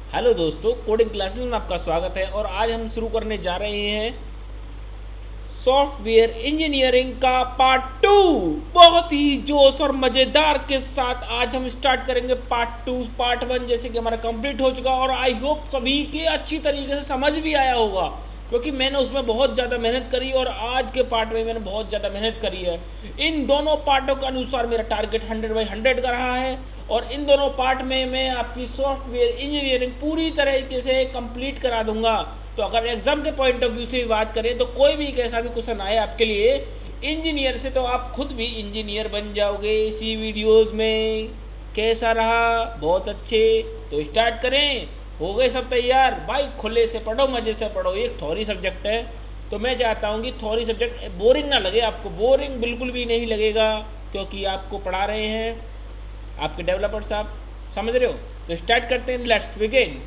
Hello दोस्तों, coding classes में आपका स्वागत है। और आज हम शुरू करने जा रहे हैं सॉफ्टवेयर इंजीनियरिंग का पार्ट टू। बहुत ही जोश और मज़ेदार के साथ आज हम स्टार्ट करेंगे पार्ट टू। पार्ट वन जैसे कि हमारा कंप्लीट हो चुका और आई होप सभी के अच्छी तरीके से समझ भी आया होगा, क्योंकि मैंने उसमें बहुत ज़्यादा मेहनत करी और आज के पार्ट में मैंने बहुत ज़्यादा मेहनत करी है। इन दोनों पार्टों के अनुसार मेरा टारगेट 100/100 का रहा है और इन दोनों पार्ट में मैं आपकी सॉफ्टवेयर इंजीनियरिंग पूरी तरीके से कंप्लीट करा दूंगा। तो अगर एग्जाम के पॉइंट ऑफ व्यू से बात करें तो कोई भी कैसा भी क्वेश्चन आए आपके लिए इंजीनियर से, तो आप खुद भी इंजीनियर बन जाओगे इसी वीडियोस में। कैसा रहा? बहुत अच्छे। तो स्टार्ट करें। हो गए सब तैयार? भाई खुले से पढ़ो, मज़े से पढ़ो। एक थ्योरी सब्जेक्ट है तो मैं चाहता हूँ कि थ्योरी सब्जेक्ट बोरिंग ना लगे आपको। बोरिंग बिल्कुल भी नहीं लगेगा, क्योंकि आपको पढ़ा रहे हैं आपके डेवलपर साहब। समझ रहे हो? तो स्टार्ट करते हैं। Let's begin.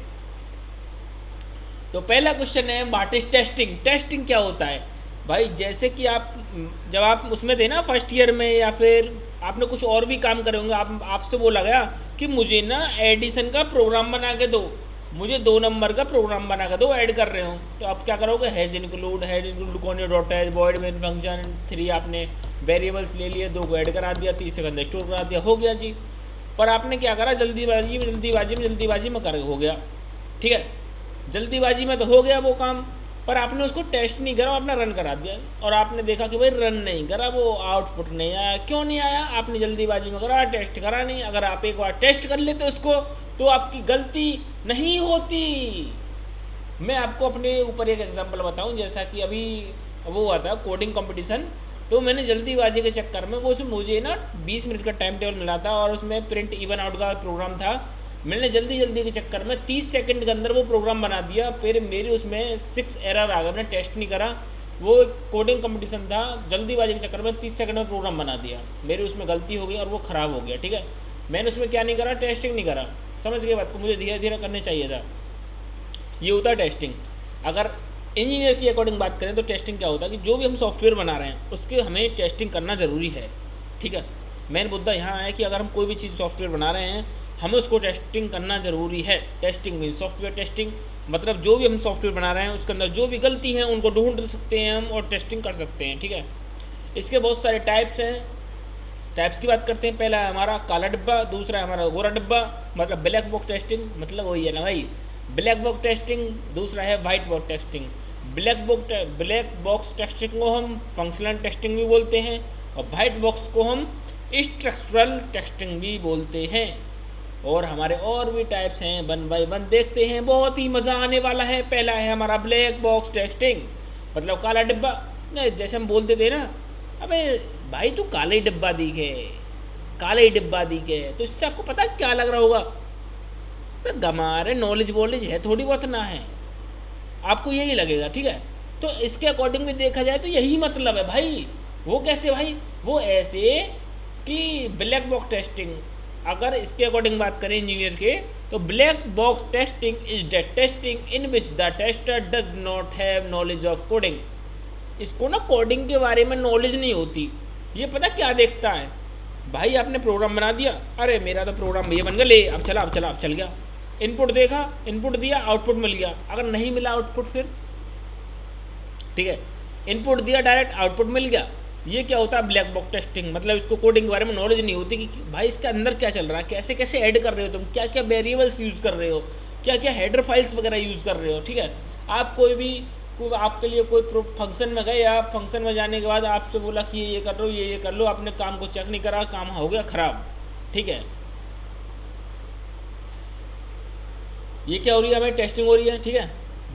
तो पहला क्वेश्चन है, व्हाट इज टेस्टिंग? टेस्टिंग क्या होता है? भाई जैसे कि आप जब आप उसमें थे ना फर्स्ट ईयर में, या फिर आपने कुछ और भी काम करे होंगे, आपसे बोला गया कि मुझे ना एडिशन का प्रोग्राम बना के दो, मुझे 2 नंबर का प्रोग्राम बना के दो, ऐड कर रहे हो। तो आप क्या करोगे? हैज़ इंक्लूड कौन dot has void main function 3 आपने वेरिएबल्स ले लिए, 2 को ऐड करा दिया, 30 सेकंड स्टोर करा दिया, हो गया जी। पर आपने क्या करा? जल्दीबाजी में कर हो गया। ठीक है, जल्दीबाजी में तो हो गया वो काम, पर आपने उसको टेस्ट नहीं करा, आपने रन करा दिया और आपने देखा कि भाई रन नहीं करा, वो आउटपुट नहीं आया। क्यों नहीं आया? आपने जल्दीबाजी में करा, टेस्ट करा नहीं। अगर आप एक बार टेस्ट कर लेते उसको तो आपकी गलती नहीं होती। मैं आपको अपने ऊपर एक एग्जांपल बताऊं। जैसा कि अभी वो हुआ था कोडिंग कंपटीशन, तो मैंने जल्दीबाजी के चक्कर में वो उसमें मुझे ना 20 मिनट का टाइम टेबल मिला था और उसमें प्रिंट इवन आउट का प्रोग्राम था। मैंने जल्दी के चक्कर में 30 सेकंड के अंदर वो प्रोग्राम बना दिया। फिर मेरी उसमें 6 एरर आ गए, मैंने टेस्ट नहीं करा। वो कोडिंग कंपटीशन था, जल्दीबाजी के चक्कर में 30 सेकंड में प्रोग्राम बना दिया, मेरी उसमें गलती हो गई और वो ख़राब हो गया। ठीक है, मैंने उसमें क्या नहीं करा? टेस्टिंग नहीं करा। समझ गए बात को? मुझे धीरे धीरे करने चाहिए था। ये होता है टेस्टिंग। अगर इंजीनियर की अकॉर्डिंग बात करें तो टेस्टिंग क्या होता है कि जो भी हम सॉफ्टवेयर बना रहे हैं उसके हमें टेस्टिंग करना ज़रूरी है। ठीक है, मेन मुद्दा यहाँ है कि अगर हम कोई भी चीज़ सॉफ्टवेयर बना रहे हैं हमें उसको टेस्टिंग करना ज़रूरी है। टेस्टिंग मीन सॉफ्टवेयर टेस्टिंग, मतलब जो भी हम सॉफ्टवेयर बना रहे हैं उसके अंदर जो भी गलती है उनको ढूंढ सकते हैं हम और टेस्टिंग कर सकते हैं। ठीक है, इसके बहुत सारे टाइप्स हैं। टाइप्स की बात करते हैं। पहला है हमारा काला डिब्बा, दूसरा है हमारा गोरा डिब्बा, मतलब ब्लैक बॉक्स टेस्टिंग, मतलब वही है ना भाई, ब्लैक बॉक्स टेस्टिंग। दूसरा है white box testing. Black box testing को हम फंक्शनल टेस्टिंग भी बोलते हैं और वाइट बॉक्स को हम स्ट्रक्चरल टेस्टिंग भी बोलते हैं। और हमारे और भी टाइप्स हैं, 1 बाय 1 देखते हैं, बहुत ही मज़ा आने वाला है। पहला है हमारा ब्लैक बॉक्स टेस्टिंग, मतलब काला डिब्बा। नहीं, जैसे हम बोलते थे ना, अबे भाई तू काला ही डिब्बा दिखे, काला ही डिब्बा दिखे, तो इससे आपको पता है क्या लग रहा होगा? तो गमारे नॉलेज वॉलेज है थोड़ी बहुत ना है, आपको यही लगेगा। ठीक है, तो इसके अकॉर्डिंग भी देखा जाए तो यही मतलब है भाई। वो कैसे भाई? वो ऐसे कि ब्लैक बॉक्स टेस्टिंग, अगर इसके अकॉर्डिंग बात करें इंजीनियर के, तो black box testing is the testing in which the tester does not have knowledge of coding. इसको ना कोडिंग के बारे में नॉलेज नहीं होती। ये पता क्या देखता है? भाई आपने प्रोग्राम बना दिया, अरे मेरा तो प्रोग्राम ये बन गया, ले अब चल गया। इनपुट देखा, इनपुट दिया, आउटपुट मिल गया। अगर नहीं मिला आउटपुट फिर? ठीक है, इनपुट दिया डायरेक्ट, आउटपुट मिल गया। ये क्या होता है? Black box testing. मतलब इसको कोडिंग के बारे में नॉलेज नहीं होती कि भाई इसके अंदर क्या चल रहा है, कैसे कैसे ऐड कर रहे हो तुम, क्या क्या वेरिएबल्स यूज़ कर रहे हो, क्या क्या हेडर फाइल्स वगैरह यूज़ कर रहे हो। ठीक है, आप आपके लिए कोई फंक्शन में गए, आप फंक्शन में जाने के बाद आपसे बोला कि ये कर लो, ये कर लो, आपने काम को चेक नहीं करा, काम हो गया ख़राब। ठीक है, ये क्या हो रही है भाई? टेस्टिंग हो रही है। ठीक है,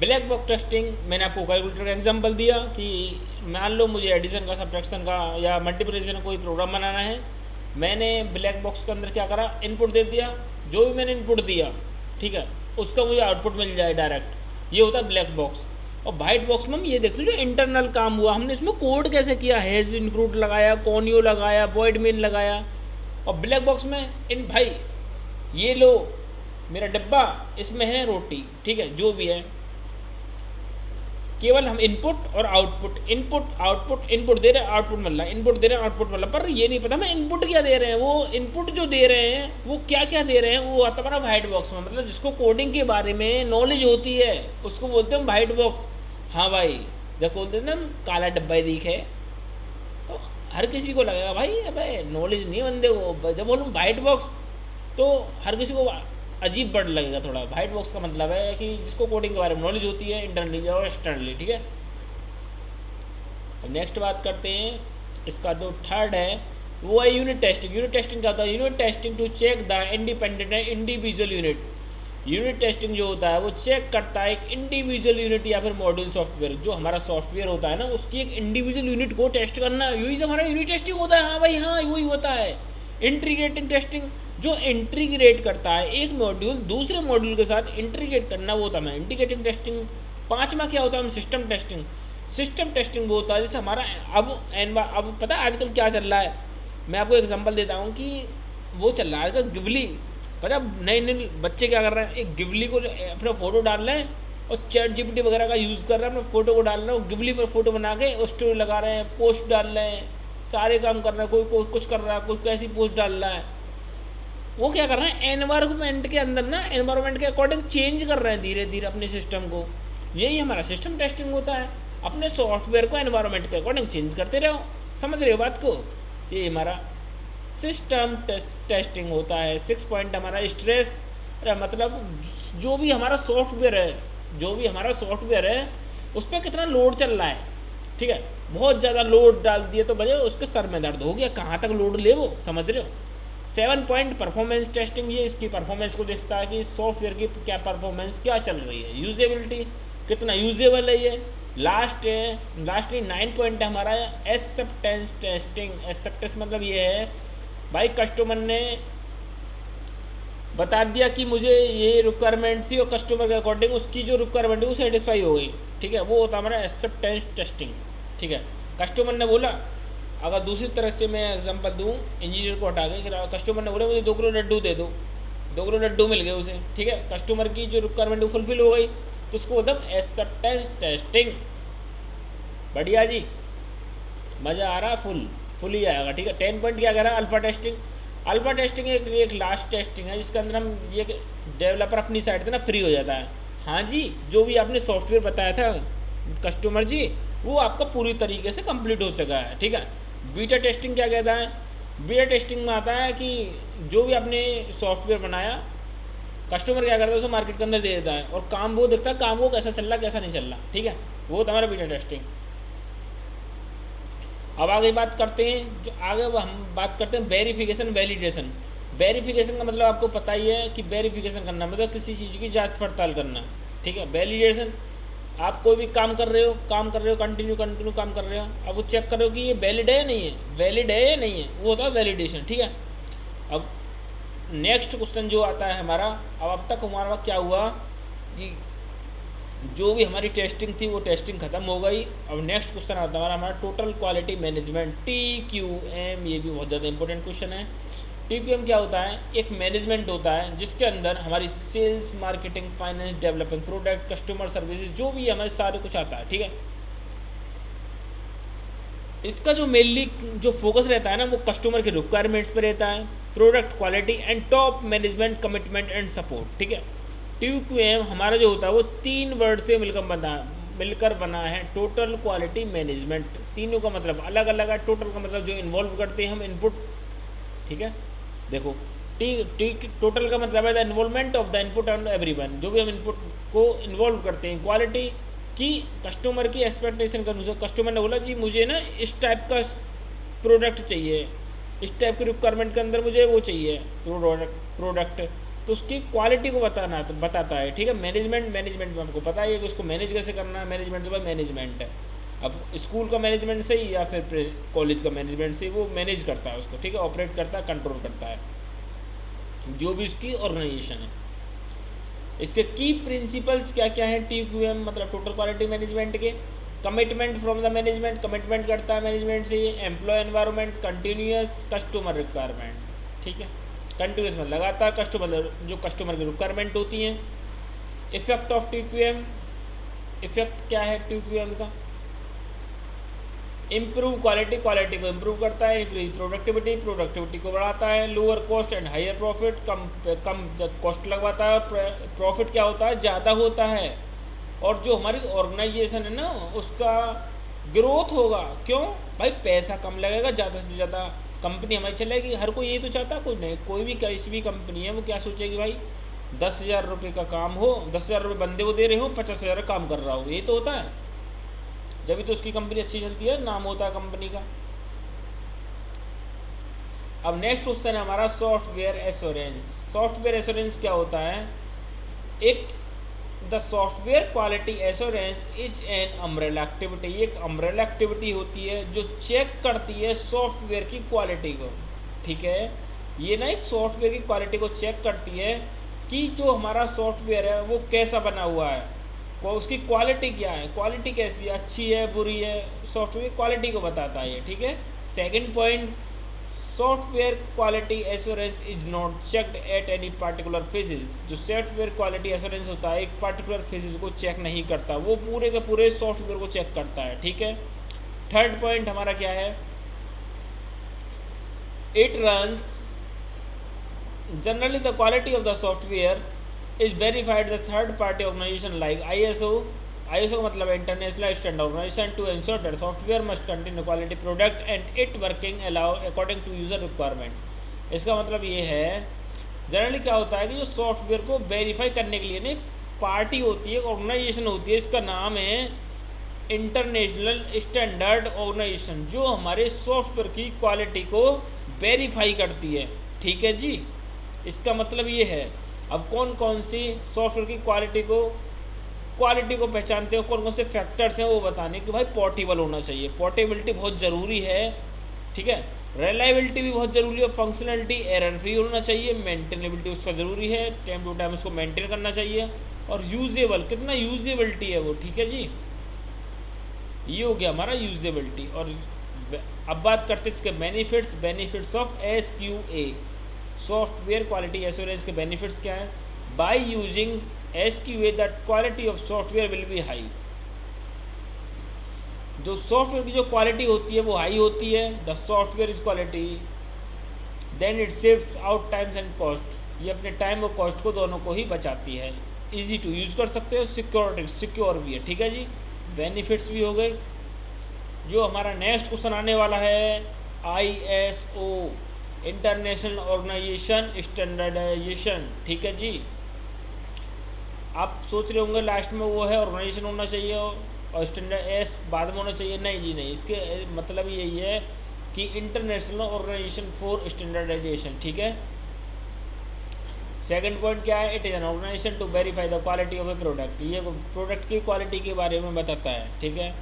ब्लैक बॉक्स टेस्टिंग मैंने आपको कैलकुलेटर का एग्जांपल दिया कि मान लो मुझे एडिशन का, सब्ट्रैक्शन का या मल्टीप्लिकेशन का कोई प्रोग्राम बनाना है। मैंने ब्लैक बॉक्स के अंदर क्या करा? इनपुट दे दिया, जो भी मैंने इनपुट दिया, ठीक है, उसका मुझे आउटपुट मिल जाए डायरेक्ट। ये होता है ब्लैक बॉक्स। और वाइट बॉक्स में हम ये देखते हैं जो इंटरनल काम हुआ, हमने इसमें कोड कैसे किया, हैज़ इंक्लूड लगाया, कॉन्यो लगाया, वॉइड मेन लगाया। और ब्लैक बॉक्स में इन भाई ये लो मेरा डब्बा, इसमें है रोटी, ठीक है, जो भी है, केवल हम इनपुट दे रहे हैं, आउटपुट मिल रहा है, इनपुट दे रहे हैं, आउटपुट मिल रहा है, पर ये नहीं पता हमें इनपुट क्या दे रहे हैं। वो इनपुट जो दे रहे हैं वो क्या क्या दे रहे हैं, वो आता हमारा वाइट बॉक्स में। मतलब जिसको कोडिंग के बारे में नॉलेज होती है उसको बोलते हैं हम वाइट बॉक्स। हाँ भाई, जब बोलते हैं ना हम काला डब्बा ही दिखे, तो हर किसी को लगेगा भाई अबे नॉलेज नहीं है बंदे को। जब बोलूँ वाइट बॉक्स तो हर किसी को अजीब वर्ड लगेगा थोड़ा। वाइट बॉक्स का मतलब है कि जिसको कोडिंग के बारे में नॉलेज होती है इंटरनली और एक्सटर्नली, ठीक है। अब नेक्स्ट बात करते हैं, इसका जो थर्ड है वो है यूनिट टेस्टिंग। यूनिट टेस्टिंग क्या होता है? Unit testing to check the independent and individual unit. Unit testing जो होता है वो चेक करता है एक इंडिविजुअल यूनिट या फिर मॉड्यूल सॉफ्टवेयर। जो हमारा सॉफ्टवेयर होता है ना उसकी एक इंडिविजुअल यूनिट को टेस्ट करना, यही तो हमारा यूनिट टेस्टिंग होता है। हाँ भाई हाँ, वही होता है इंटीग्रेटिंग टेस्टिंग। जो इंटीग्रेट करता है एक मॉड्यूल दूसरे मॉड्यूल के साथ इंटीग्रेट करना, वो होता है इंटीग्रेटिंग टेस्टिंग। पांचवा क्या होता है? System testing. सिस्टम टेस्टिंग वो होता है जैसे हमारा अब पता है आजकल क्या चल रहा है। मैं आपको एग्जांपल देता हूँ कि वो चल रहा है आजकल गिबली। पता नए नए बच्चे क्या कर रहे हैं, एक गिबली को अपना फ़ोटो डाल रहे हैं और चैट जीपीटी वगैरह का यूज़ कर रहे हैं, अपने फ़ोटो को डाल रहे हैं और गिबली पर फ़ोटो बना के और स्टोरी लगा रहे हैं, पोस्ट डाल रहे हैं, सारे काम कर रहे हैं। कोई कुछ कर रहा है, कोई कैसी पोस्ट डाल रहा है। वो क्या कर रहे हैं, एनवायरमेंट के अंदर ना एनवायरमेंट के अकॉर्डिंग चेंज कर रहे हैं धीरे धीरे अपने सिस्टम को। यही हमारा सिस्टम टेस्टिंग होता है। अपने सॉफ्टवेयर को एनवायरमेंट के अकॉर्डिंग चेंज करते रहो। समझ रहे हो बात को? ये हमारा सिस्टम टेस्टिंग होता है। 6 पॉइंट हमारा स्ट्रेस, मतलब जो भी हमारा सॉफ्टवेयर है उस पर कितना लोड चल रहा है, ठीक है। बहुत ज़्यादा लोड डाल दिए तो भैया उसके सर में दर्द हो गया, कहाँ तक लोड ले वो, समझ रहे हो। 7 पॉइंट परफॉर्मेंस टेस्टिंग, ये इसकी परफॉर्मेंस को देखता है कि सॉफ्टवेयर की क्या परफॉर्मेंस क्या चल रही है। यूजेबिलिटी, कितना यूजेबल है ये। लास्टली 9 पॉइंट है हमारा एक्सेप्टेंस टेस्टिंग। एक्सेप्टेंस मतलब ये है भाई कस्टमर ने बता दिया कि मुझे ये रिक्वायरमेंट थी और कस्टमर के अकॉर्डिंग उसकी जो रिक्वायरमेंट है वो सेटिस्फाई हो गई, ठीक है। वो होता है हमारा एक्सेप्टेंस टेस्टिंग, ठीक है। कस्टमर ने बोला, अगर दूसरी तरह से मैं एग्जांपल दूँ, इंजीनियर को हटा के कस्टमर ने बोला मुझे 2 किलो लड्डू दे दो, 2 किलो लड्डू मिल गए उसे, ठीक है। कस्टमर की जो रिक्वायरमेंट वो फुलफिल हो गई, तो उसको मतलब एक्सेप्टेंस टेस्टिंग। बढ़िया जी, मज़ा आ रहा, फुल ही आएगा, ठीक है। 10 पॉइंट क्या कह रहा है, अल्फा टेस्टिंग। अल्फा टेस्टिंग एक लास्ट टेस्टिंग है जिसके अंदर हम ये डेवलपर अपनी साइड से ना फ्री हो जाता है। हाँ जी, जो भी आपने सॉफ्टवेयर बताया था कस्टमर जी, वो आपका पूरी तरीके से कंप्लीट हो चुका है, ठीक है। बीटा टेस्टिंग क्या कहता है? बीटा टेस्टिंग में आता है कि जो भी आपने सॉफ्टवेयर बनाया कस्टमर क्या करता है उसे मार्केट के अंदर दे देता है और काम वो देखता है काम वो कैसा चल रहा कैसा नहीं चल रहा, ठीक है। वो हमारा बीटा टेस्टिंग। अब आगे बात करते हैं, जो आगे हम बात करते हैं वेरिफिकेशन वैलिडेशन। वेरिफिकेशन का मतलब आपको पता ही है कि वेरिफिकेशन करना मतलब किसी चीज़ की जांच पड़ताल करना, ठीक है। वैलिडेशन, आप कोई भी काम कर रहे हो कंटिन्यू काम कर रहे हो, अब वो चेक करो कि ये वैलिड है या नहीं है, वो होता है वैलिडेशन, ठीक है। अब नेक्स्ट क्वेश्चन जो आता है हमारा, अब तक हमारा क्या हुआ कि जो भी हमारी टेस्टिंग थी वो टेस्टिंग खत्म हो गई। अब नेक्स्ट क्वेश्चन आता है हमारा टोटल क्वालिटी मैनेजमेंट, TQM। ये भी बहुत ज़्यादा इंपॉर्टेंट क्वेश्चन है। TQM क्या होता है? एक मैनेजमेंट होता है जिसके अंदर हमारी sales, marketing, finance, development, product, customer services, जो भी हमारे सारे कुछ आता है, ठीक है। इसका जो मेनली जो फोकस रहता है ना वो कस्टमर के रिक्वायरमेंट्स पे रहता है, product quality and top management commitment and support, ठीक है। TQM हमारा जो होता है वो 3 वर्ड से मिलकर बना है, टोटल क्वालिटी मैनेजमेंट। तीनों का मतलब अलग अलग है। टोटल का मतलब जो इन्वॉल्व करते हैं हम इनपुट, ठीक है। देखो टोटल का मतलब है the involvement of the input and everyone, जो भी हम इनपुट को इन्वॉल्व करते हैं। क्वालिटी की कस्टमर की एक्सपेक्टेशन के अनुसार, कस्टमर ने बोला जी मुझे ना इस टाइप का प्रोडक्ट चाहिए, इस टाइप की रिक्वायरमेंट के अंदर मुझे वो चाहिए प्रोडक्ट, तो उसकी क्वालिटी को बताता है, ठीक है। मैनेजमेंट में आपको पता है कि उसको मैनेज कैसे करना है। मैनेजमेंट जो मैनेजमेंट है, अब स्कूल का मैनेजमेंट से ही या फिर कॉलेज का मैनेजमेंट से वो मैनेज करता है उसको, ठीक है। ऑपरेट करता है, कंट्रोल करता है जो भी उसकी ऑर्गेनाइजेशन है। इसके की प्रिंसिपल्स क्या क्या हैं TQM मतलब टोटल क्वालिटी मैनेजमेंट के? Commitment from the management, commitment करता है मैनेजमेंट से। Employee environment, continuous customer requirement, ठीक है। कंटिन्यूस में लगातार जो कस्टमर की रिक्वायरमेंट होती हैं। इफेक्ट ऑफ TQM, इफेक्ट क्या है TQM का? इम्प्रूव क्वालिटी, क्वालिटी को इम्प्रूव करता है। इंक्रीज प्रोडक्टिविटी, प्रोडक्टिविटी को बढ़ाता है। Lower cost and higher profit, कम कॉस्ट लगवाता है, प्रॉफिट क्या होता है, ज़्यादा होता है। और जो हमारी ऑर्गेनाइजेशन है ना, उसका ग्रोथ होगा। क्यों भाई? पैसा कम लगेगा, ज़्यादा से ज़्यादा कंपनी हमारी चलेगी। हर कोई यही तो चाहता है, कोई नहीं। कोई भी किसी भी कंपनी है वो क्या सोचेगी भाई, 10,000 रुपये का काम हो, 10,000 रुपये बंदे को दे रहे हो, 50,000 काम कर रहा हो, यही तो होता है। जब भी तो उसकी कंपनी अच्छी चलती है, नाम होता है कंपनी का। अब नेक्स्ट क्वेश्चन है हमारा सॉफ्टवेयर एश्योरेंस। सॉफ्टवेयर एश्योरेंस क्या होता है? एक the software quality assurance is an umbrella activity. एक अम्ब्रेला एक्टिविटी होती है जो चेक करती है सॉफ्टवेयर की क्वालिटी को। ठीक है, ये ना एक सॉफ्टवेयर की क्वालिटी को चेक करती है कि जो हमारा सॉफ्टवेयर है वो कैसा बना हुआ है, उसकी क्वालिटी क्या है, क्वालिटी कैसी है, अच्छी है, बुरी है, सॉफ्टवेयर क्वालिटी को बताता है ये। ठीक है। Second point, software quality assurance is not checked at any particular phases. जो सॉफ्टवेयर क्वालिटी एश्योरेंस होता है एक पार्टिकुलर फेजेस को चेक नहीं करता, वो पूरे के पूरे सॉफ्टवेयर को चेक करता है। ठीक है। थर्ड पॉइंट हमारा क्या है? It runs generally the quality of the software is verified the third party organization like ISO। ISO का मतलब है international standard organization to ensure that software must contain quality product and it working allow according to user requirement. इसका मतलब ये है, generally क्या होता है कि जो सॉफ्टवेयर को वेरीफाई करने के लिए ना एक पार्टी होती है, ऑर्गेनाइजेशन होती है, इसका नाम है इंटरनेशनल स्टैंडर्ड ऑर्गेनाइजेशन, जो हमारे सॉफ्टवेयर की क्वालिटी को वेरीफाई करती है। ठीक है जी, इसका मतलब ये है। अब कौन कौन सी सॉफ्टवेयर की क्वालिटी को पहचानते हो, कौन कौन से फैक्टर्स हैं वो बताने कि भाई पोर्टेबल होना चाहिए, पोर्टेबिलिटी बहुत ज़रूरी है। ठीक है। रिलायबिलिटी भी बहुत ज़रूरी है, फंक्शनलिटी एरर फ्री होना चाहिए, मेंटेनेबिलिटी उसका ज़रूरी है, टाइम टू टाइम उसको मेंटेन करना चाहिए, और यूजेबल, कितना यूजेबिलिटी है वो। ठीक है जी, ये हो गया हमारा यूजेबिलिटी। और अब बात करते हैं इसके benefits of SQA। Software quality assurance के बेनिफिट्स क्या हैं? By using SQA the quality of software will be high. जो सॉफ्टवेयर की जो क्वालिटी होती है वो हाई होती है। The software is quality, then it saves out times and cost. ये अपने टाइम और कॉस्ट को दोनों को ही बचाती है। इजी टू यूज़ कर सकते हो, सिक्योर भी है। ठीक है जी, बेनिफिट्स भी हो गए। जो हमारा नेक्स्ट क्वेश्चन आने वाला है ISO, इंटरनेशनल ऑर्गेनाइजेशन स्टैंडर्डाइजेशन। ठीक है जी, आप सोच रहे होंगे लास्ट में वो है ऑर्गेनाइजेशन होना चाहिए और स्टैंडर्ड S बाद में होना चाहिए। नहीं जी नहीं, इसके मतलब यही है कि इंटरनेशनल ऑर्गेनाइजेशन फॉर स्टैंडर्डाइजेशन। ठीक है। सेकंड पॉइंट क्या है? It is an organization to verify the quality of a product. ये प्रोडक्ट की क्वालिटी के बारे में बताता है। ठीक है।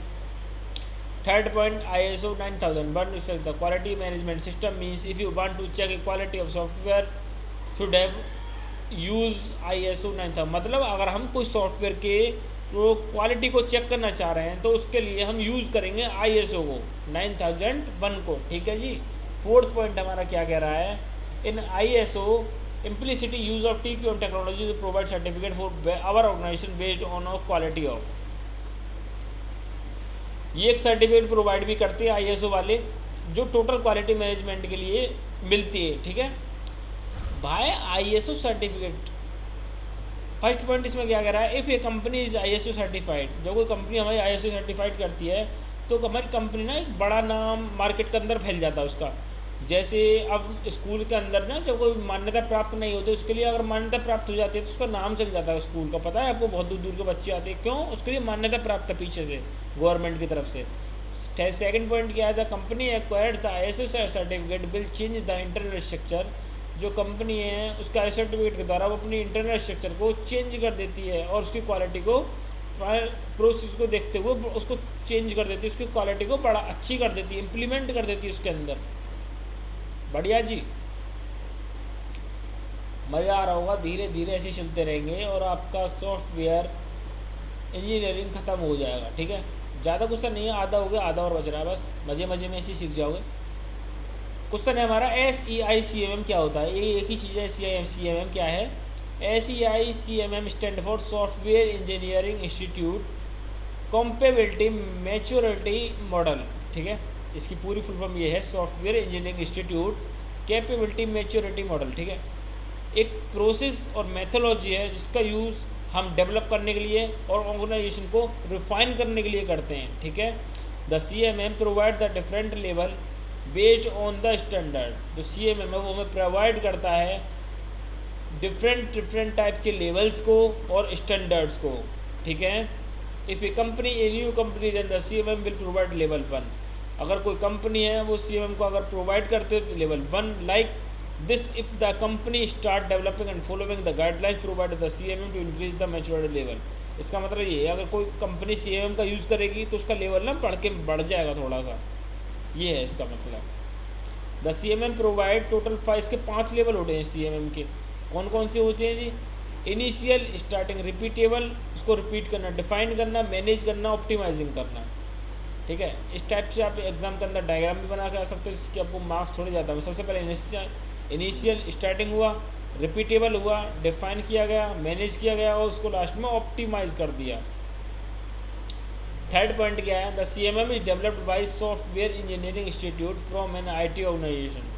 Third point, ISO 9001 reflects the quality management system, means if you want to check a quality of software should have use ISO 9000। मतलब अगर हम कोई सॉफ्टवेयर के क्वालिटी को चेक करना चाह रहे हैं तो उसके लिए हम यूज़ करेंगे ISO को 9001 को। ठीक है जी। फोर्थ पॉइंट हमारा क्या कह रहा है? इन ISO implicity use of TQM technology to provide certificate for our organization based on our quality of। ये एक सर्टिफिकेट प्रोवाइड भी करते हैं ISO वाले, जो टोटल क्वालिटी मैनेजमेंट के लिए मिलती है। ठीक है भाई, ISO सर्टिफिकेट। फर्स्ट पॉइंट इसमें क्या कह रहा है? If a company is ISO certified, जब कोई कंपनी हमारी ISO सर्टिफाइड करती है तो हमारी कंपनी ना एक बड़ा नाम मार्केट के अंदर फैल जाता है उसका। जैसे अब स्कूल के अंदर ना जब कोई मान्यता प्राप्त नहीं होती, उसके लिए अगर मान्यता प्राप्त हो जाती है तो उसका नाम चल जाता है स्कूल का। पता है आपको, बहुत दूर दूर के बच्चे आते हैं, क्यों? उसके लिए मान्यता प्राप्त है पीछे से गवर्नमेंट की तरफ से। सेकंड पॉइंट क्या है? The company acquired the ISO certificate will change the internal structure. जो कंपनी है उसका ISO सर्टिफिकेट के द्वारा वो अपनी इंटरनल स्ट्रक्चर को चेंज कर देती है और उसकी क्वालिटी को प्रोसेस को देखते हुए उसको चेंज कर देती है, उसकी क्वालिटी को बड़ा अच्छी कर देती है, इम्प्लीमेंट कर देती है उसके अंदर। बढ़िया जी, मज़ा आ रहा होगा। धीरे धीरे ऐसे चलते रहेंगे और आपका सॉफ्टवेयर इंजीनियरिंग ख़त्म हो जाएगा। ठीक है, ज़्यादा क्वेश्चन नहीं है, आधा हो गया, आधा और बच रहा है, बस मज़े मज़े में ऐसे सीख जाओगे। क्वेश्चन है हमारा SEI-CMM क्या होता है? ये एक ही चीज़ है। SEI-CMM क्या है? SEI-CMM stand for software engineering institute compatibility maturity model, ठीक है, इसकी पूरी फुल फॉर्म ये है, software engineering institute capability maturity model, ठीक है। एक प्रोसेस और मेथोलॉजी है जिसका यूज़ हम डेवलप करने के लिए और ऑर्गेनाइजेशन को रिफाइन करने के लिए करते हैं, ठीक है। The CMM provide the different level based on the standard. जो CMM है वो हमें प्रोवाइड करता है डिफरेंट टाइप के लेवल्स को और स्टैंडर्ड्स को, ठीक है। If a company a new company then the CMM will provide level 1। अगर कोई कंपनी है वो CMM को अगर प्रोवाइड करते हो तो level 1, like this if the company start developing and following the guidelines provide the CMM to increase the maturity level. इसका मतलब ये है अगर कोई कंपनी CMM का यूज़ करेगी तो उसका लेवल ना बढ़ जाएगा थोड़ा सा, ये है इसका मतलब। द CMM प्रोवाइड टोटल 5, इसके 5 लेवल होते हैं CMM के। कौन कौन से होते हैं जी? इनिशियल, स्टार्टिंग, रिपीटेबल, उसको रिपीट करना, डिफाइन करना, मैनेज करना, ऑप्टिमाइजिंग करना, ठीक है। इस टाइप से आप एग्जाम के अंदर डायग्राम भी बना के आ सकते हो जिसके आपको मार्क्स थोड़े ज़्यादा है। सबसे पहले इनिशियल स्टार्टिंग हुआ, रिपीटेबल हुआ, डिफाइन किया गया, मैनेज किया गया और उसको लास्ट में ऑप्टिमाइज कर दिया। थर्ड पॉइंट क्या है? The CMM is developed by software engineering institute from an IT organization.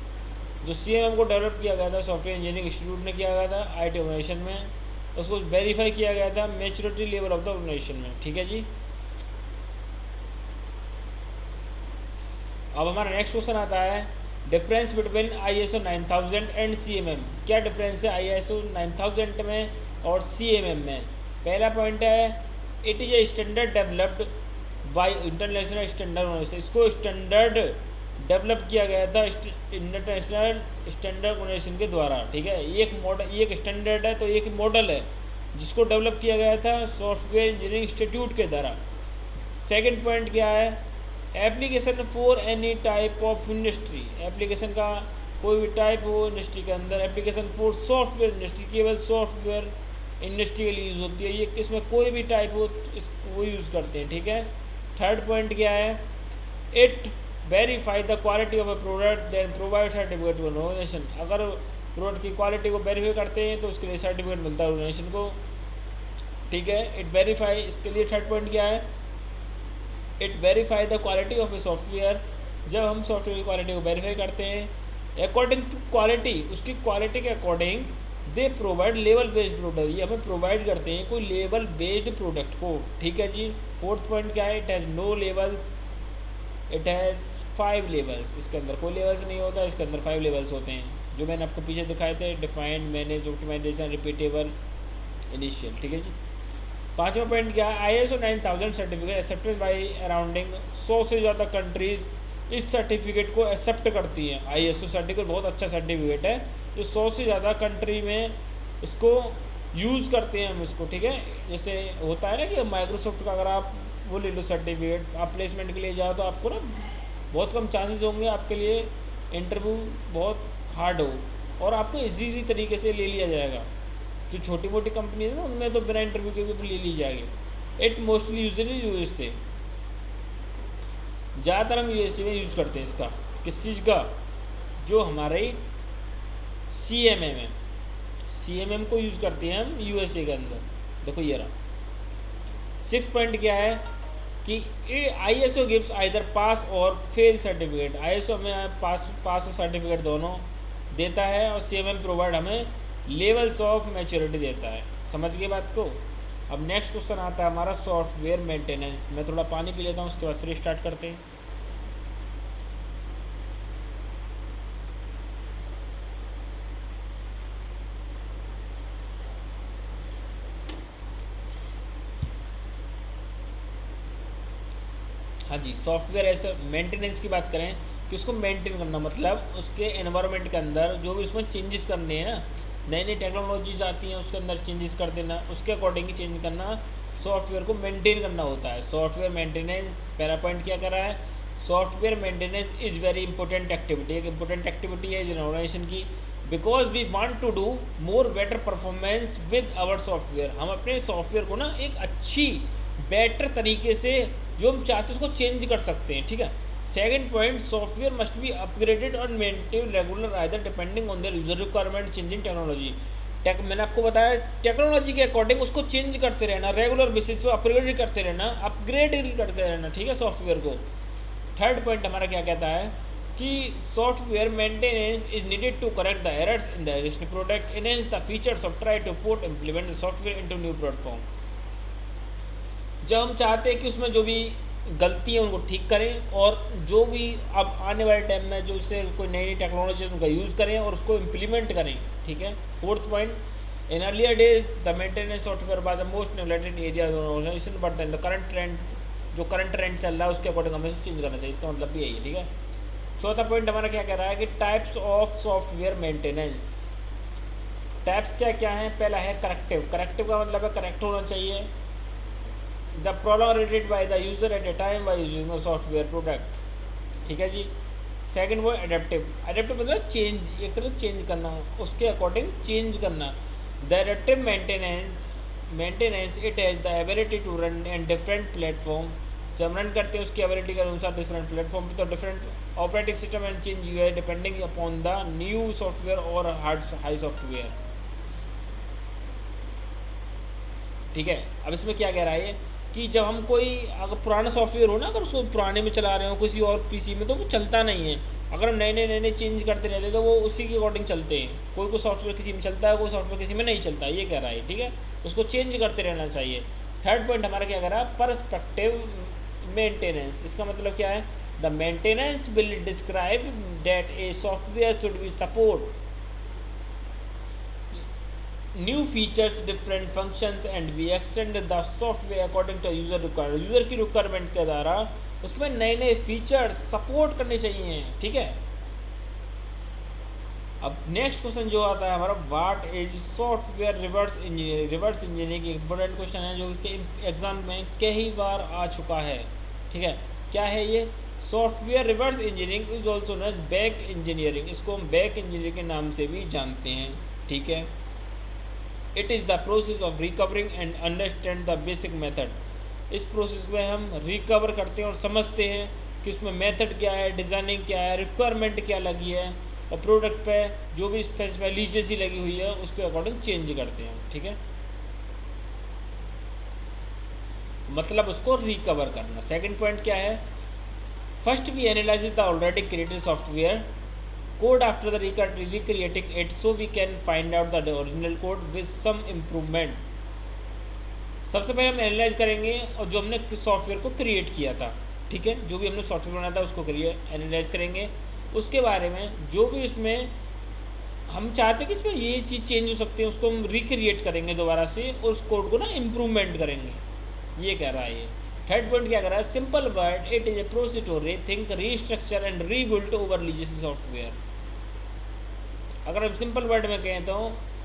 जो CMM को डेवलप किया गया था सॉफ्टवेयर इंजीनियरिंग इंस्टीट्यूट ने किया गया था IT ऑर्गेनाइजेशन में, उसको वेरीफाई किया गया था maturity level of the organization में, ठीक है जी। अब हमारा नेक्स्ट क्वेश्चन आता है difference between ISO 9000 and CMM। क्या डिफरेंस है ISO 9000 में और CMM में? पहला पॉइंट है it is a standard developed by international standard से। इसको स्टैंडर्ड डेवलप किया गया था इंटरनेशनल स्टैंडर्ड ऑर्गेनाइजेशन के द्वारा, ठीक है। ये एक मॉडल, ये एक स्टैंडर्ड है तो एक मॉडल है जिसको डेवलप किया गया था सॉफ्टवेयर इंजीनियरिंग इंस्टीट्यूट के द्वारा। सेकंड पॉइंट क्या है? Application for any type of industry. Application का कोई भी टाइप हो इंडस्ट्री के अंदर, एप्लीकेशन फॉर सॉफ्टवेयर इंडस्ट्री, केवल सॉफ्टवेयर इंडस्ट्री के लिए यूज़ होती है। ये इसमें कोई भी टाइप हो इसको वो यूज़ करते हैं, ठीक है। थर्ड पॉइंट क्या है? It verify the quality of a product then provide certificate to organization. अगर प्रोडक्ट की क्वालिटी को वेरीफाई करते हैं तो उसके लिए सर्टिफिकेट मिलता है ऑर्गेनाइजेशन को, ठीक है। इट वेरीफाई, इसके लिए थर्ड पॉइंट क्या है? It verify the quality of a software. जब हम सॉफ्टवेयर की क्वालिटी को वेरीफाई करते हैं अकॉर्डिंग टू क्वालिटी, उसकी क्वालिटी के according they provide level based product. ये हमें प्रोवाइड करते हैं कोई लेवल बेस्ड प्रोडक्ट को, ठीक है जी। फोर्थ पॉइंट क्या है? It has no levels, it has 5 levels. इसके अंदर कोई लेवल्स नहीं होता, इसके अंदर 5 लेवल्स होते हैं जो मैंने आपको पीछे दिखाए थे, defined, manage, optimization, repeatable, initial, ठीक है जी। पाँचवा पॉइंट क्या है? ISO 9000 certificate accepted by arounding 100 से ज़्यादा कंट्रीज़ इस सर्टिफिकेट को एक्सेप्ट करती हैं। ISO सर्टिफिकेट बहुत अच्छा सर्टिफिकेट है जो 100 से ज़्यादा कंट्री में इसको यूज़ करते हैं हम इसको, ठीक है। जैसे होता है ना कि माइक्रोसॉफ्ट का अगर आप वो ले लो सर्टिफिकेट, आप प्लेसमेंट के लिए जाओ तो आपको ना बहुत कम चांसेस होंगे, आपके लिए इंटरव्यू बहुत हार्ड हो और आपको इजीली तरीके से ले लिया जाएगा। जो छोटी मोटी कंपनी है ना उनमें तो बिना इंटरव्यू के भी ले ली जाएगी। इट मोस्टली यूजली यूएस से, ज़्यादातर हम USA में यूज़ करते हैं इसका। किस चीज़ का? जो हमारे CMM है, CMM को यूज़ करते हैं हम USA के अंदर। देखो ये रहा। 6 पॉइंट क्या है कि ISO गिव्स आइदर पास और फेल सर्टिफिकेट। ISO हमें पास और सर्टिफिकेट दोनों देता है और CMM प्रोवाइड हमें लेवल्स ऑफ मैच्योरिटी देता है। समझ गए बात को? अब नेक्स्ट क्वेश्चन आता है हमारा सॉफ्टवेयर मेंटेनेंस। मैं थोड़ा पानी पी लेता हूँ उसके बाद फिर स्टार्ट करते हैं। हाँ जी, सॉफ्टवेयर ऐसे मेंटेनेंस की बात करें कि उसको मेंटेन करना, मतलब उसके एनवायरनमेंट के अंदर जो भी उसमें चेंजेस करने हैं ना, नई नई टेक्नोलॉजीज आती हैं उसके अंदर चेंजेस कर देना, उसके अकॉर्डिंग ही चेंज करना, सॉफ्टवेयर को मेंटेन करना होता है। सॉफ्टवेयर मेंटेनेंस पहला पॉइंट क्या कर रहा है? Software maintenance is very important activity. एक इंपॉर्टेंट एक्टिविटी है इस ऑर्गेनाइजेशन की, because we want to do more better performance with our software. हम अपने सॉफ्टवेयर को ना एक अच्छी बेटर तरीके से जो हम चाहते हैं उसको चेंज कर सकते हैं, ठीक है। Second point, software must be upgraded और maintain regular either depending on the user requirement changing technology. मैंने आपको बताया टेक्नोलॉजी के अकॉर्डिंग उसको चेंज करते रहना, रेगुलर बेसिस पे अपग्रेड करते रहना, अपग्रेड करते रहना, ठीक है, सॉफ्टवेयर को। थर्ड पॉइंट हमारा क्या कहता है कि software maintenance is needed to correct the errors in the existing product, enhance the features of try to put implement the software into new platform. जब हम चाहते हैं कि उसमें जो भी गलती है उनको ठीक करें, और जो भी अब आने वाले टाइम में जो उससे कोई नई नई टेक्नोलॉजी उनका यूज़ करें और उसको इम्प्लीमेंट करें, ठीक है। Fourth point, in earlier days the maintenance software was the most neglected area organization, but the current trend, जो करंट ट्रेंड चल रहा है उसके अकॉर्डिंग हमें चेंज करना चाहिए, इसका मतलब भी यही है, ठीक है। चौथा पॉइंट हमारा क्या कह रहा है कि types of software maintenance. Types क्या क्या है? पहला है करेक्टिव। करेक्टिव का मतलब है करेक्ट होना चाहिए the problem rated by the user at a time by using the software product, ठीक है जी। सेकंड वो एडेप्टिव। एडेप्टिव मतलब चेंज, एक तरह चेंज करना, उसके अकॉर्डिंग चेंज करना। The adaptive maintenance it has the ability to run in different platform. जब रन करते हैं उसकी एबिलिटी के अनुसार डिफरेंट प्लेटफॉर्म पे, तो different operating system and change you है depending upon the new software और हाई सॉफ्टवेयर, ठीक है। अब इसमें क्या कह रहा है ये कि जब हम कोई अगर पुराना सॉफ्टवेयर हो ना, अगर उसको पुराने में चला रहे हो किसी और पीसी में, तो वो चलता नहीं है। अगर हम नए नए चेंज करते रहते तो वो उसी के अकॉर्डिंग चलते हैं। कोई सॉफ्टवेयर किसी में चलता है, कोई सॉफ्टवेयर किसी में नहीं चलता, ये कह रहा है, ठीक है। उसको चेंज करते रहना चाहिए। थर्ड पॉइंट हमारा क्या कह रहा है? Perspective maintenance. इसका मतलब क्या है? The maintenance will describe that a software should be support new features, different functions and we extend the software according to user requirement। User की रिक्वायरमेंट के द्वारा उसमें नए नए फीचर्स सपोर्ट करने चाहिए, ठीक है। अब नेक्स्ट क्वेश्चन जो आता है हमारा, what is software reverse engineering. Reverse engineering एक इंपॉर्टेंट क्वेश्चन है जो कि एग्जाम में कई बार आ चुका है, ठीक है। क्या है ये? Software reverse engineering is also known as back engineering. इसको हम बैक इंजीनियरिंग के नाम से भी जानते हैं, ठीक है। It is the process of recovering and understand the basic method. इस प्रोसेस में हम रिकवर करते हैं और समझते हैं कि उसमें मेथड क्या है, डिज़ाइनिंग क्या है, रिक्वायरमेंट क्या लगी है, और प्रोडक्ट पे जो भी स्पेसिफाई लीजेसी लगी हुई है उसके अकॉर्डिंग चेंज करते हैं, ठीक है। मतलब उसको रिकवर करना। सेकंड पॉइंट क्या है? First we analyse the already created software code after the recreating it so we can find out the original code with some improvement। सबसे पहले हम एनालाइज करेंगे और जो हमने सॉफ्टवेयर को क्रिएट किया था, ठीक है, जो भी हमने सॉफ्टवेयर बनाया था उसको एनालाइज करेंगे। उसके बारे में जो भी इसमें हम चाहते हैं कि इसमें ये चीज़ चेंज हो सकती है उसको हम रिक्रिएट करेंगे दोबारा से, और उस कोड को ना इम्प्रूवमेंट करेंगे, ये कह रहा है ये। थर्ड पॉइंट क्या कर रहा है? Simple word, it is a process to rethink, restructure and rebuild over legacy software. अगर हम सिंपल वर्ड में कहें तो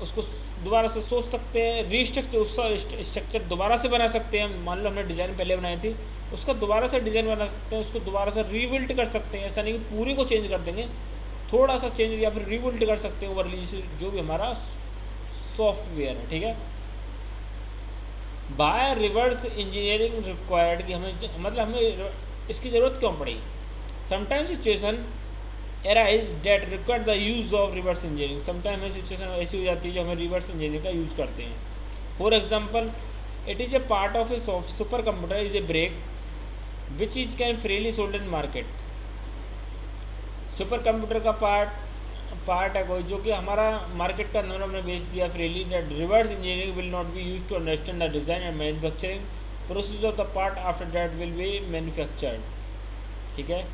उसको दोबारा से सोच सकते हैं, रीस्ट्रक्चर, उसका स्ट्रक्चर दोबारा से बना सकते हैं। मान लो हमने डिज़ाइन पहले बनाई थी, उसका दोबारा से डिज़ाइन बना सकते हैं, उसको दोबारा से रीबिल्ड कर सकते हैं। ऐसा नहीं कि पूरी को चेंज कर देंगे, थोड़ा सा चेंज या फिर रीबिल्ड कर सकते हैं ओवर लीजेसी जो भी हमारा सॉफ्टवेयर है, ठीक है। बाय रिवर्स इंजीनियरिंग रिक्वायर्ड कि हमें मतलब हमें इसकी ज़रूरत क्यों पड़ी? Sometime situation arise that require the use of reverse engineering. Sometime हमें सिचुएशन ऐसी हो जाती है जो हमें रिवर्स इंजीनियरिंग का यूज़ करते हैं। For example, it is a part of a super computer is a break which is can freely sold in market. Super computer का पार्ट है कोई जो कि हमारा मार्केट का अंदर हमने बेच दिया freely. That reverse engineering will not be use to understand the design and manufacturing process of the part after that will be manufactured, ठीक है।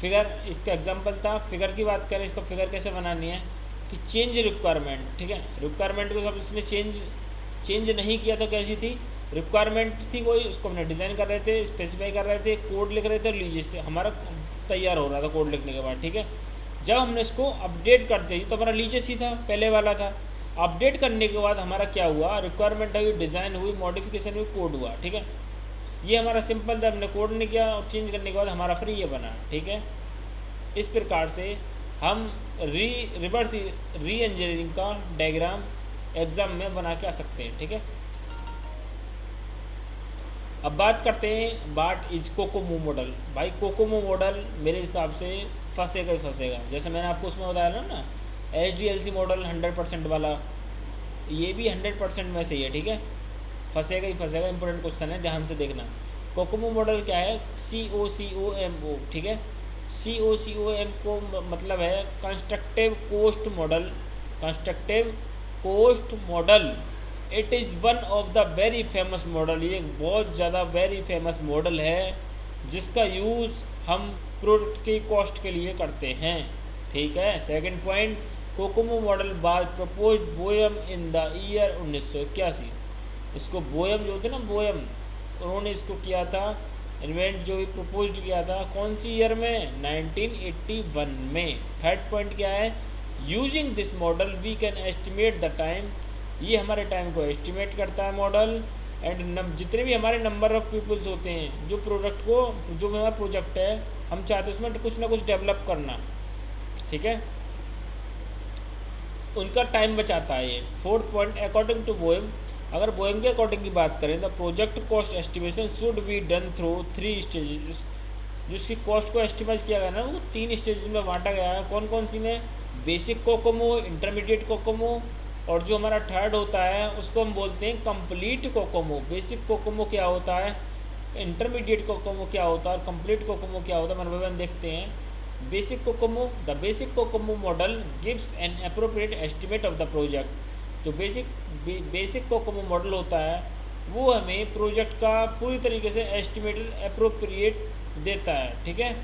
फिगर इसका एग्जांपल था। फिगर की बात करें, इसको फिगर कैसे बनानी है कि चेंज रिक्वायरमेंट, ठीक है। रिक्वायरमेंट को सब इसने चेंज नहीं किया तो कैसी थी? रिक्वायरमेंट थी कोई, उसको हमने डिज़ाइन कर रहे थे, स्पेसिफाई कर रहे थे, कोड लिख रहे थे, लीजिए से हमारा तैयार हो रहा था कोड लिखने के बाद, ठीक है। जब हमने इसको अपडेट कर दी तो हमारा लीजेसी था, पहले वाला था। अपडेट करने के बाद हमारा क्या हुआ? रिक्वायरमेंट हुई, डिज़ाइन हुई, मॉडिफिकेशन हुई, कोड हुआ, ठीक है। ये हमारा सिंपल था, हमने कोड नहीं किया और चेंज करने के बाद हमारा फिर ये बना, ठीक है। इस प्रकार से हम रिवर्स री इंजीनियरिंग का डायग्राम एग्ज़ाम में बना के आ सकते हैं, ठीक है। अब बात करते हैं व्हाट इज कोकोमो मॉडल। भाई कोकोमो मॉडल मेरे हिसाब से फंसेगा ही फंसेगा। जैसे मैंने आपको उसमें बताया ना, HDLC मॉडल 100% वाला, ये भी 100% में सही है, ठीक है, फंसेगा ही फंसेगा, इंपॉर्टेंट क्वेश्चन है, ध्यान से देखना। कोकोमो मॉडल क्या है? COCOMO, ठीक है, COCOM को मतलब है constructive cost model, constructive cost model. It is one of the very famous model, ये बहुत ज़्यादा वेरी फेमस मॉडल है जिसका यूज़ हम प्रोडक्ट की कॉस्ट के लिए करते हैं, ठीक है। Second point, COCOMO model was proposed Boehm in the year 1981। इसको बोयम जो होते ना, बोयम, उन्होंने इसको किया था इन्वेंट, जो भी प्रपोज किया था, कौन सी ईयर में? 1981 में। थर्ड पॉइंट क्या है? Using this model we can estimate the time, ये हमारे टाइम को एस्टिमेट करता है मॉडल, एंड जितने भी हमारे नंबर ऑफ पीपल्स होते हैं जो प्रोडक्ट को, जो हमारा प्रोजेक्ट है हम चाहते हैं उसमें कुछ ना कुछ डेवलप करना, ठीक है, उनका टाइम बचाता है ये। फोर्थ पॉइंट, अकॉर्डिंग टू बोयम, अगर बोयम के अकॉर्डिंग की बात करें the project cost estimation should be done through 3 stages, जिसकी कॉस्ट को एस्टिमेट किया गया ना वो 3 स्टेजेस में बांटा गया है। कौन कौन सी में? बेसिक कोकोमो, इंटरमीडिएट कोकोमो, और जो हमारा थर्ड होता है उसको हम बोलते हैं कंप्लीट कोकोमो। बेसिक कोकोमो क्या होता है, इंटरमीडिएट कोकोमो क्या होता है और कंप्लीट कोकोमो क्या होता है, वन बाय वन देखते हैं। Basic COCOMO, the basic COCOMO model gives an appropriate estimate of the project. जो बेसिक कोकोमो मॉडल होता है वो हमें प्रोजेक्ट का पूरी तरीके से एस्टिमेटेड अप्रोप्रिएट देता है, ठीक है।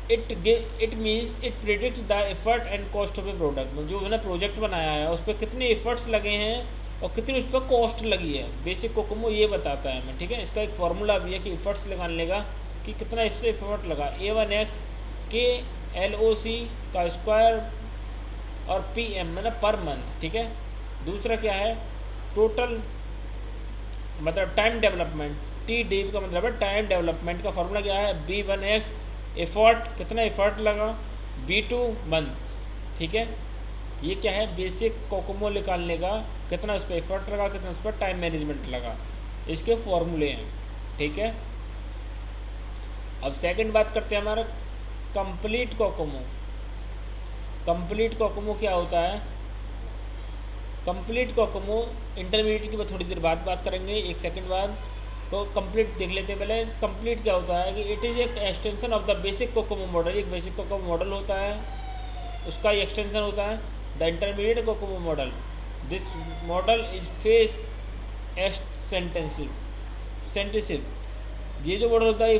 It means it predict the effort and cost of a product, जो मैंने प्रोजेक्ट बनाया है उस पर कितने एफर्ट्स लगे हैं और कितनी उस पर कॉस्ट लगी है, बेसिक कोकोमो ये बताता है हमें, ठीक है। इसका एक फार्मूला भी है कि एफर्ट्स निकालने का कि कितना इससे एफर्ट लगा, A1X के LOC का स्क्वायर और PM मतलब पर मंथ, ठीक है। दूसरा क्या है? टोटल मतलब टाइम डेवलपमेंट, TD का मतलब है टाइम डेवलपमेंट का फार्मूला क्या है? B1X एफर्ट, कितना एफर्ट लगा, B2 मंथ्स, ठीक है। ये क्या है? बेसिक कोकोमो निकालने का कितना उस पर एफर्ट लगा, कितना उस पर टाइम मैनेजमेंट लगा, इसके फॉर्मूले हैं, ठीक है। अब सेकंड बात करते हैं हमारा कंप्लीट कोकोमो। कंप्लीट कोकोमो क्या होता है? कंप्लीट कोकोमो इंटरमीडिएट की थोड़ी देर बाद बात करेंगे, एक सेकंड बाद। तो कंप्लीट देख लेते हैं पहले। कंप्लीट क्या होता है कि इट इज़ एक extension of the basic COCOMO model, एक बेसिक कोकोमो मॉडल होता है, उसका ही एक्सटेंशन होता है the intermediate COCOMO model. This model is face sensitive, ये जो मॉडल होता है ये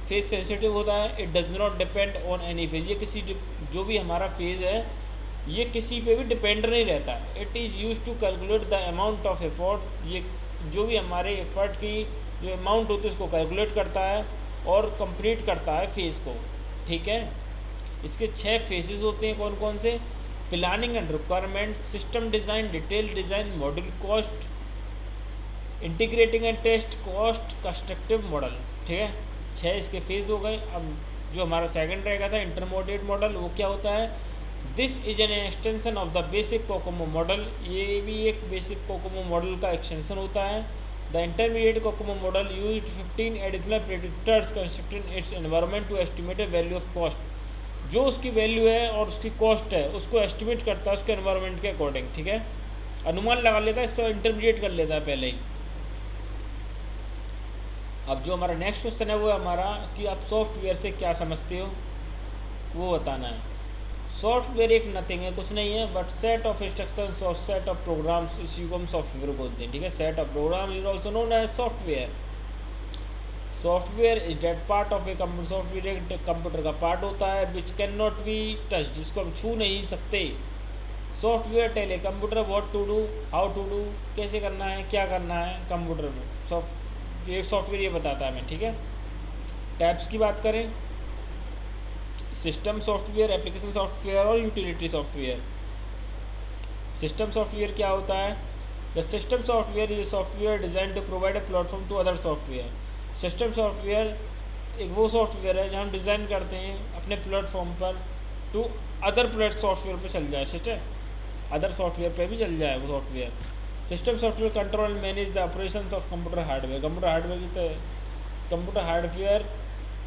फेस सेंसिटिव होता है। It does not depend on any phase, ये किसी जो भी हमारा फेज है ये किसी पे भी डिपेंड नहीं रहता। It is use to calculate the amount of effort, ये जो भी हमारे एफर्ट की जो अमाउंट होती है उसको कैलकुलेट करता है और कंप्लीट करता है फेज़ को, ठीक है। इसके 6 फेजेस होते हैं, कौन कौन से? Planning and requirement, system design, detail design, module cost, integrating and test, cost, constructive model, ठीक है। 6 इसके फेज हो गए। अब जो हमारा सेकंड रहेगा था इंटरमीडिएट मॉडल, वो क्या होता है? This is an extension of the basic COCOMO model, ये भी एक बेसिक कोकोमो मॉडल का एक्सटेंशन होता है। The intermediate COCOMO model used 15 additional predictors constructed its environment to estimate value of cost, जो उसकी वैल्यू है और उसकी कॉस्ट है उसको एस्टिमेट करता है उसके एनवायरनमेंट के अकॉर्डिंग, ठीक है, अनुमान लगा लेता है, इस पर इंटरमीडिएट कर लेता है पहले ही। अब जो हमारा नेक्स्ट क्वेश्चन है वो है हमारा कि आप सॉफ्टवेयर से क्या समझते हो, वो बताना है। सॉफ्टवेयर एक नथिंग है, कुछ नहीं है, बट सेट ऑफ इंस्ट्रक्शंस और सेट ऑफ प्रोग्राम्स, इसी को हम सॉफ्टवेयर बोलते हैं, ठीक है। Set of program is also known as software. Software is that part of a computer, software एक कंप्यूटर का पार्ट होता है which can not be touch, जिसको हम छू नहीं सकते। Software tell a computer what to do, how to do, कैसे करना है, क्या करना है कंप्यूटर में, सॉफ्टवेयर ये बताता है हमें, ठीक है। टैब्स की बात करें, सिस्टम सॉफ्टवेयर, एप्लीकेशन सॉफ्टवेयर और यूटिलिटी सॉफ्टवेयर। सिस्टम सॉफ्टवेयर क्या होता है? The system software is software design to provide a platform to other software. System software एक वो सॉफ्टवेयर है जहाँ हम डिज़ाइन करते हैं अपने प्लेटफॉर्म पर टू अदर सॉफ्टवेयर पर चल जाए, सिस्टम अदर सॉफ्टवेयर पर भी चल जाए वो software. System software control and manage the operations of computer hardware, computer hardware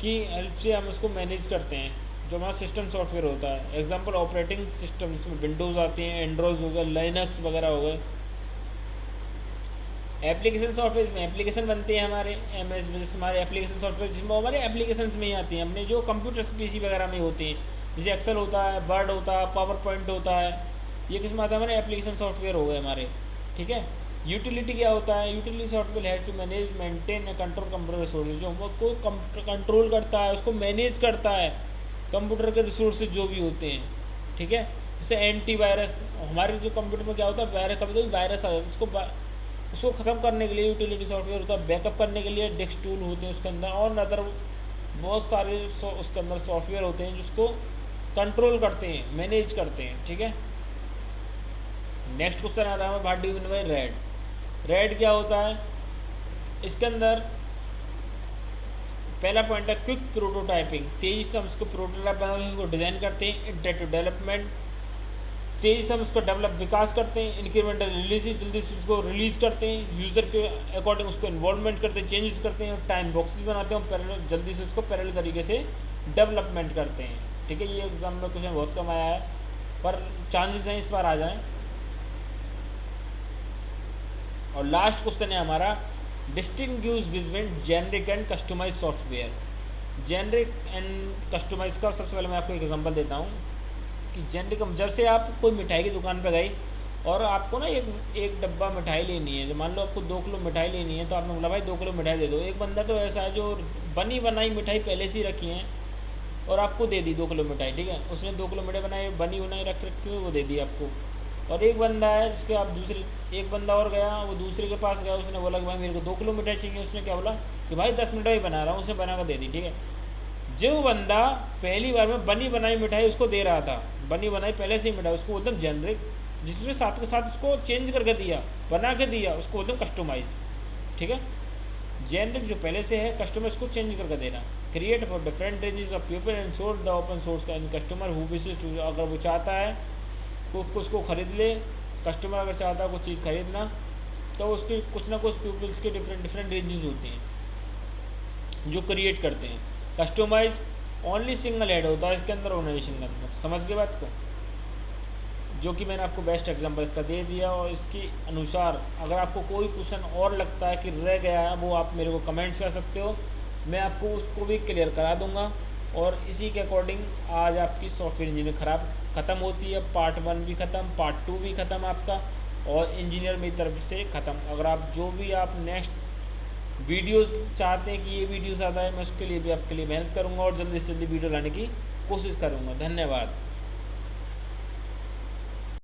की हेल्प से हम उसको मैनेज करते हैं, जो हमारा सिस्टम सॉफ्टवेयर होता है, एग्जांपल ऑपरेटिंग सिस्टम जिसमें विंडोज़ आती हैं, एंड्रॉयड हो गया, लाइनक्स वगैरह हो गए। एप्लीकेशन सॉफ्टवेयर, इसमें एप्लीकेशन बनते हैं हमारे एम एस में, जैसे हमारे एप्लीकेशन सॉफ्टवेयर जिसमें हमारे एप्लीकेशन में ही आती हैं, अपने जो कंप्यूटर पीसी वगैरह में होते हैं, जैसे एक्सेल होता है, वर्ड होता है, पावर पॉइंट होता है, ये किस में आता है हमारे एप्लीकेशन सॉफ्टवेयर हो गए हमारे। ठीक है। यूटिलिटी क्या होता है? Utility software has to manage maintain and control computer resources, जो को कंट्रोल करता है, उसको मैनेज करता है कंप्यूटर के रिसोर्सेज जो भी होते हैं। ठीक है। जैसे एंटीवायरस, हमारे जो कंप्यूटर में क्या होता है, वायरस, कभी कभी वायरस आ जाता है, उसको ख़त्म करने के लिए यूटिलिटी सॉफ्टवेयर होता है। बैकअप करने के लिए डिस्क टूल होते हैं उसके अंदर, और अदर बहुत सारे उसके अंदर सॉफ्टवेयर होते हैं जिसको कंट्रोल करते हैं, मैनेज करते हैं। ठीक है। नेक्स्ट क्वेश्चन आ रहा है what do you mean by red. Red क्या होता है? इसके अंदर पहला पॉइंट है क्विक प्रोटोटाइपिंग, तेज़ी से हम उसको प्रोटोटाइप बनाते हैं, उसको डिज़ाइन करते हैं। इंटरेक्टिव डेवलपमेंट, तेज़ी से हम उसको डेवलप विकास करते हैं। इंक्रीमेंटल रिलीज, जल्दी से उसको रिलीज़ करते हैं, यूज़र के अकॉर्डिंग उसको इन्वॉल्वमेंट करते हैं, चेंजेस करते हैं। टाइम बॉक्सेस बनाते हैं, पैरेलल, जल्दी से उसको पैरेलल तरीके से डेवलपमेंट करते हैं। ठीक है। ये एग्जाम में क्वेश्चन बहुत कम आया है, पर चांसेस हैं इस बार आ जाएँ। और लास्ट क्वेश्चन है हमारा distinguish between generic and customise software. Generic and customise का सबसे पहले मैं आपको एक एग्जांपल देता हूँ कि जेनरिक, जब से आप कोई मिठाई की दुकान पर गए और आपको ना एक डब्बा मिठाई लेनी है, जो मान लो आपको 2 किलो मिठाई लेनी है, तो आपने बोला भाई 2 किलो मिठाई दे दो। एक बंदा तो ऐसा है जो बनी बनाई मिठाई पहले से ही रखी है और आपको दे दी 2 किलो मिठाई। ठीक है। उसने 2 किलो मिठाई बनाई, बनी बनाई रख रखी, वो दे दी आपको। और एक बंदा है जिसके आप दूसरे, एक बंदा और गया, वो दूसरे के पास गया, उसने बोला कि भाई मेरे को 2 किलो मिठाई चाहिए। उसने क्या बोला कि भाई 10 मिठाई बना रहा हूँ, उसने बना कर दे दी। ठीक है। जो बंदा पहली बार में बनी बनाई मिठाई उसको दे रहा था, बनी बनाई पहले से ही मिठाई, उसको बोलते हैं जेनरिक। जिसने साथ के साथ उसको चेंज करके दिया, बना के दिया, उसको बोलते हैं कस्टमाइज। ठीक है। जेनरिक जो पहले से है, कस्टमर को चेंज करके देना। Create for different ranges of people and sold the open source का कस्टमर हु विशेस टू, अगर वो चाहता है उसको खरीद ले, कस्टमर अगर चाहता है कुछ चीज़ खरीदना, तो उसके कुछ ना कुछ पीपल्स के डिफरेंट रेंजेस होती हैं जो क्रिएट करते हैं। कस्टमाइज ओनली सिंगल हेड होता है इसके अंदर, ऑर्गेनाइजेशन के अंदर। समझ के बात को, जो कि मैंने आपको बेस्ट एग्जांपल इसका दे दिया। और इसके अनुसार अगर आपको कोई क्वेश्चन और लगता है कि रह गया है, वो आप मेरे को कमेंट्स कर सकते हो, मैं आपको उसको भी क्लियर करा दूंगा। और इसी के अकॉर्डिंग आज आपकी सॉफ्टवेयर इंजीनियरिंग ख़त्म होती है। पार्ट 1 भी ख़त्म, पार्ट 2 भी ख़त्म आपका, और इंजीनियर मेरी तरफ से ख़त्म। अगर आप जो भी आप नेक्स्ट वीडियोस चाहते हैं कि ये वीडियोस ज़्यादा है, मैं उसके लिए भी आपके लिए मेहनत करूँगा और जल्दी से जल्दी वीडियो लाने की कोशिश करूँगा। धन्यवाद।